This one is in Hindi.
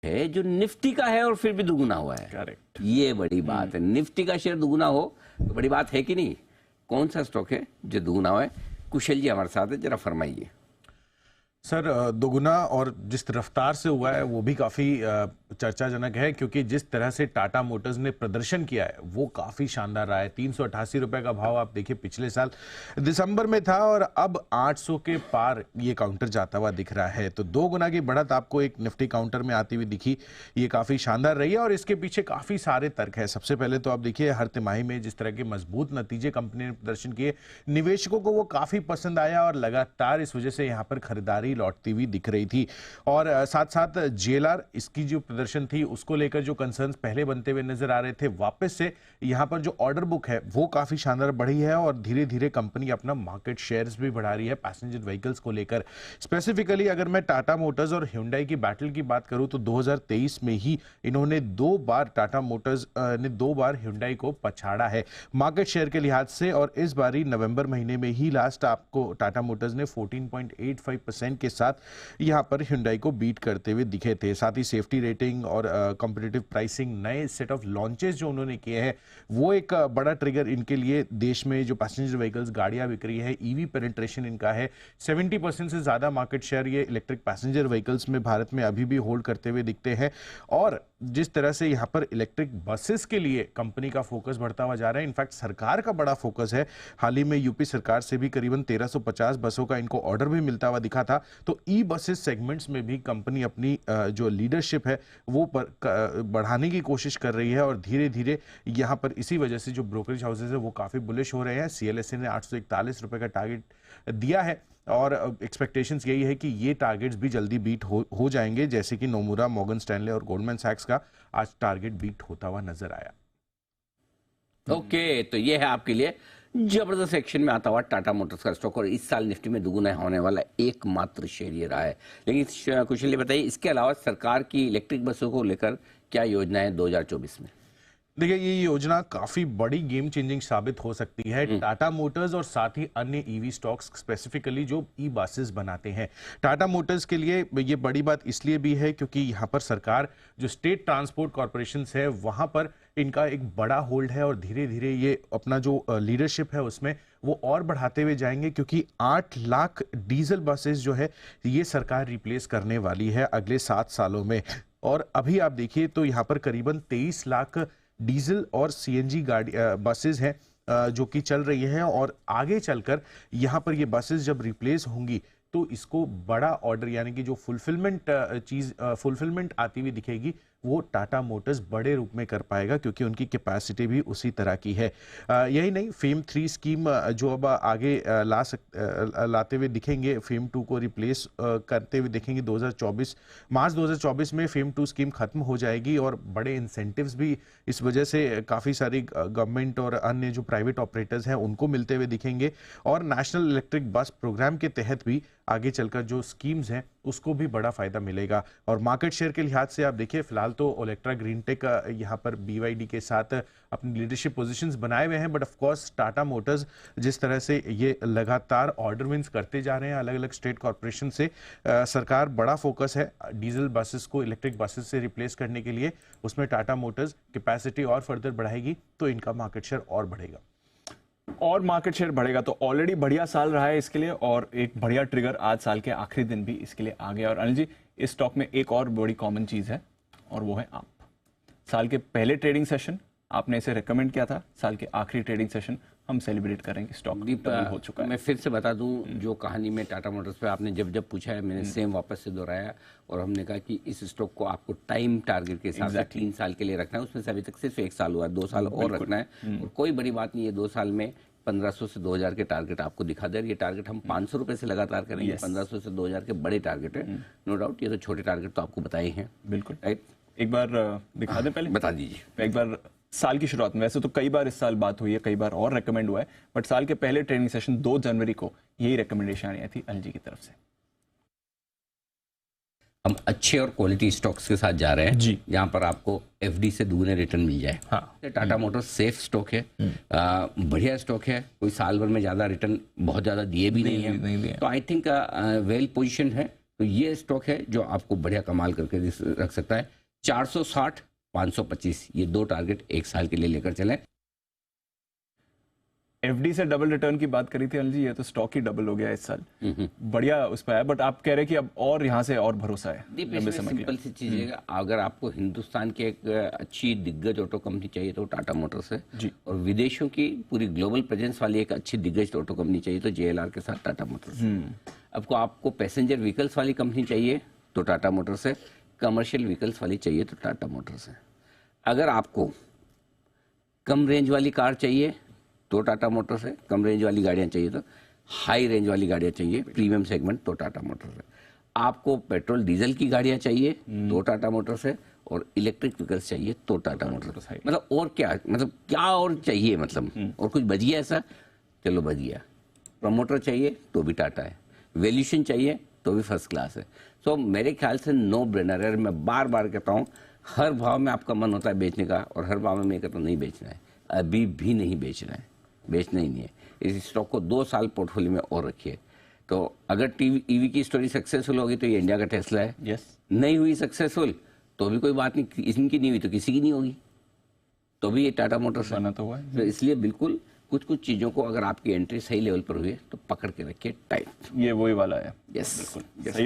है जो निफ्टी का है और फिर भी दुगुना हुआ है। करेक्ट, ये बड़ी बात है। निफ्टी का शेयर दुगुना हो तो बड़ी बात है कि नहीं? कौन सा स्टॉक है जो दुगुना हुआ है? कुशल जी हमारे साथ है, जरा फरमाइए। सर दोगुना और जिस रफ्तार से हुआ है वो भी काफ़ी चर्चाजनक है, क्योंकि जिस तरह से टाटा मोटर्स ने प्रदर्शन किया है वो काफ़ी शानदार रहा है। 388 रुपए का भाव आप देखिए पिछले साल दिसंबर में था और अब 800 के पार ये काउंटर जाता हुआ दिख रहा है। तो 2 गुना की बढ़त आपको एक निफ्टी काउंटर में आती हुई दिखी, ये काफ़ी शानदार रही है और इसके पीछे काफ़ी सारे तर्क है। सबसे पहले तो आप देखिए हर तिमाही में जिस तरह के मजबूत नतीजे कंपनी ने प्रदर्शन किए, निवेशकों को वो काफ़ी पसंद आया और लगातार इस वजह से यहाँ पर खरीदारी लौटती हुई दिख रही थी। और साथ साथ जेएलआर, इसकी जो प्रदर्शन थी उसको लेकर जो कंसर्न्स पहले बनते हुए नजर आ रहे थे, वापस से यहां पर जो ऑर्डर बुक है वो काफी शानदार बढ़ी है और धीरे धीरे कंपनी अपना मार्केट शेयर्स भी बढ़ा रही है पैसेंजर व्हीकल्स को लेकर। स्पेसिफिकली अगर मैं टाटा मोटर्स और ह्युंडई की बैटल की बात करूं तो 2023 में ही इन्होंने 2 बार टाटा मोटर्स ने 2 बार ह्युंडई को पछाड़ा है मार्केट शेयर के लिहाज से। और इस बारी नवंबर महीने में ही लास्ट आपको टाटा मोटर्स ने 14.85% के साथ यहां पर ह्युंडई को बीट करते हुए दिखे थे। साथ ही सेफ्टी रेटिंग और कॉम्पिटिटिव प्राइसिंग, नए सेट ऑफ लॉन्चेस जो उन्होंने किए हैं वो एक बड़ा ट्रिगर इनके लिए। देश में जो पैसेंजर व्हीकल्स गाड़ियां बिक रही है, ईवी पेनिट्रेशन इनका है 70% से ज्यादा मार्केट शेयर ये इलेक्ट्रिक पैसेंजर व्हीकल्स में भारत में अभी भी होल्ड करते हुए दिखते हैं। और जिस तरह से यहाँ पर इलेक्ट्रिक बसेस के लिए कंपनी का फोकस बढ़ता हुआ जा रहा है, इनफैक्ट सरकार का बड़ा फोकस है। हाल ही में यूपी सरकार से भी करीबन 1350 बसों का इनको ऑर्डर भी मिलता हुआ दिखा था। तो ई बसेस सेगमेंट्स में भी कंपनी अपनी जो लीडरशिप है वो बढ़ाने की कोशिश कर रही है और धीरे धीरे यहाँ पर इसी वजह से जो ब्रोकरेज हाउसेज है वो काफी बुलिश हो रहे हैं। सीएलएसए ने 841 रुपए का टारगेट दिया है और एक्सपेक्टेशंस यही है कि ये टारगेट्स भी जल्दी बीट हो जाएंगे, जैसे कि नोमुरा, मॉर्गन स्टैनले और गोल्डमैन सैक्स का आज टारगेट बीट होता हुआ नजर आया। ओके, तो ये है आपके लिए जबरदस्त एक्शन में आता हुआ टाटा मोटर्स का स्टॉक और इस साल निफ्टी में दुगुना होने वाला एकमात्र शेयर ये रहा है। लेकिन कुशल ये बताइए, इसके अलावा सरकार की इलेक्ट्रिक बसों को लेकर क्या योजना है 2024 में? देखिए ये योजना काफी बड़ी गेम चेंजिंग साबित हो सकती है। टाटा मोटर्स और साथ ही अन्य ईवी स्टॉक्स स्पेसिफिकली जो ई बसेस बनाते हैं, टाटा मोटर्स के लिए ये बड़ी बात इसलिए भी है क्योंकि यहाँ पर सरकार जो स्टेट ट्रांसपोर्ट कॉर्पोरेशन है वहां पर इनका एक बड़ा होल्ड है और धीरे धीरे ये अपना जो लीडरशिप है उसमें वो और बढ़ाते हुए जाएंगे, क्योंकि 8 लाख डीजल बसेस जो है ये सरकार रिप्लेस करने वाली है अगले 7 सालों में। और अभी आप देखिए तो यहाँ पर करीबन 23 लाख डीजल और सीएनजी गाड़ी बसेस हैं जो कि चल रही हैं और आगे चलकर यहाँ पर ये बसेस जब रिप्लेस होंगी तो इसको बड़ा ऑर्डर यानी कि जो फुलफिलमेंट आती हुई दिखेगी वो टाटा मोटर्स बड़े रूप में कर पाएगा, क्योंकि उनकी कैपेसिटी भी उसी तरह की है। यही नहीं, फेम 3 स्कीम जो अब आगे लाते हुए दिखेंगे, फेम 2 को रिप्लेस करते हुए दिखेंगे। मार्च 2024 में फेम 2 स्कीम खत्म हो जाएगी और बड़े इंसेंटिव्स भी इस वजह से काफ़ी सारी गवर्नमेंट और अन्य जो प्राइवेट ऑपरेटर्स हैं उनको मिलते हुए दिखेंगे। और नेशनल इलेक्ट्रिक बस प्रोग्राम के तहत भी आगे चलकर जो स्कीम्स हैं उसको भी बड़ा फायदा मिलेगा। और मार्केट शेयर के लिहाज से आप देखिए फिलहाल तो ओलेक्ट्रा ग्रीनटेक यहाँ पर बीवाईडी के साथ अपनी लीडरशिप पोजीशंस बनाए हुए हैं, but of course Tata Motors जिस तरह से ये लगातार ऑर्डर विंस करते जा रहे हैं अलग अलग स्टेट कॉर्पोरेशन से, सरकार बड़ा फोकस है डीजल बसेस को इलेक्ट्रिक बसेस से रिप्लेस करने के लिए, उसमें टाटा मोटर्स कैपेसिटी और फर्दर बढ़ाएगी तो इनका मार्केट शेयर और बढ़ेगा और मार्केट शेयर बढ़ेगा। तो ऑलरेडी बढ़िया साल रहा है इसके लिए और एक बढ़िया ट्रिगर आज साल के आखिरी दिन भी इसके लिए आ गया। और अनिल जी, इस स्टॉक में एक और बड़ी कॉमन चीज है और वो है आप। साल के पहले ट्रेडिंग सेशन आपने इसे रेकमेंड किया था, साल के आखिरी ट्रेडिंग सेशन हम सेलिब्रेट करेंगे। स्टॉक डबल हो चुका है। मैं फिर से बता दूं, जो कहानी में टाटा मोटर्स पे आपने जब जब पूछा है मैंने सेम वापस से दोहराया और हमने कहा कि इस स्टॉक को आपको टाइम टारगेट के हिसाब से 3 साल के लिए रखना है। उसमें से अभी तक सिर्फ 1 साल हुआ है, 2 साल और रखना है और कोई बड़ी बात नहीं है। 2 साल में 1500 से 2000 के टारगेट आपको दिखा दे। ये टारगेट हम 500 रुपए से लगातार करेंगे। 1500 से 2000 के बड़े टारगेट है, नो डाउट। ये तो छोटे टारगेट तो आपको बताए हैं, बिल्कुल। राइट? एक बार दिखा दें, पहले बता दीजिए। एक बार साल की शुरुआत में, वैसे तो कई बार इस साल बात हुई है, कई बार और रेकमेंड हुआ है, बट साल के पहले ट्रेनिंग सेशन 2 जनवरी को यही रिकमेंडेशन आई थी अनिल जी की तरफ से। हम अच्छे और क्वालिटी स्टॉक्स के साथ जा रहे हैं जी, यहाँ पर आपको एफडी से दुगने रिटर्न मिल जाए। हाँ, टाटा मोटर्स सेफ स्टॉक है, बढ़िया स्टॉक है, कोई साल भर में ज्यादा रिटर्न बहुत ज्यादा दिए भी नहीं है, तो आई थिंक वेल पोजीशन है। तो ये स्टॉक है जो आपको बढ़िया कमाल करके रख सकता है। 460, 525 ये 2 टारगेट 1 साल के लिए लेकर चलें। एफडी से डबल रिटर्न की बात करी थी अनिल जी, ये तो स्टॉक ही डबल हो गया इस साल, बढ़िया उस पर है। बट आप कह रहे हैं कि अब और यहाँ से और भरोसा है लंबे समय के लिए। सिंपल सी चीज है, अगर आपको हिंदुस्तान की एक अच्छी दिग्गज ऑटो कंपनी चाहिए तो टाटा मोटर्स है जी। और विदेशों की पूरी ग्लोबल प्रेजेंस वाली एक अच्छी दिग्गज ऑटो कंपनी चाहिए तो JLR के साथ टाटा मोटर्स है। आपको पैसेंजर व्हीकल्स वाली कंपनी चाहिए तो टाटा मोटर्स है, कमर्शियल व्हीकल्स वाली चाहिए तो टाटा मोटर्स है। अगर आपको कम रेंज वाली कार चाहिए तो टाटा मोटर्स है, कम रेंज वाली गाड़ियां चाहिए तो, हाई रेंज वाली गाड़ियां चाहिए प्रीमियम सेगमेंट तो टाटा मोटर्स है। आपको पेट्रोल डीजल की गाड़ियां चाहिए तो टाटा मोटर्स है और इलेक्ट्रिक व्हीकल्स चाहिए तो टाटा मोटर्स है। मतलब और क्या, मतलब क्या और चाहिए, मतलब और कुछ बच गया ऐसा? चलो बच गया। प्रमोटर चाहिए तो भी टाटा है, वैल्यूएशन चाहिए तो भी फर्स्ट क्लास है। सो मेरे ख्याल से नो ब्रेनर है। मैं बार बार कहता हूँ, हर भाव में आपका मन होता है बेचने का और हर भाव में मैं कहता हूँ नहीं बेचना है, अभी भी नहीं बेचना है, बेचना ही नहीं है। इस स्टॉक को 2 साल पोर्टफोलियो में और रखिए। तो अगर ईवी की स्टोरी सक्सेसफुल होगी तो ये इंडिया का टेस्ला है। यस। नहीं हुई सक्सेसफुल तो भी कोई बात नहीं, इनकी नहीं हुई तो किसी की नहीं होगी, तो भी ये टाटा मोटर्स बना तो हुआ है। तो इसलिए बिल्कुल कुछ चीज़ों को अगर आपकी एंट्री सही लेवल पर हुई है तो पकड़ के रखिए टाइट। ये वही वाला है। यस। बिल्कुल।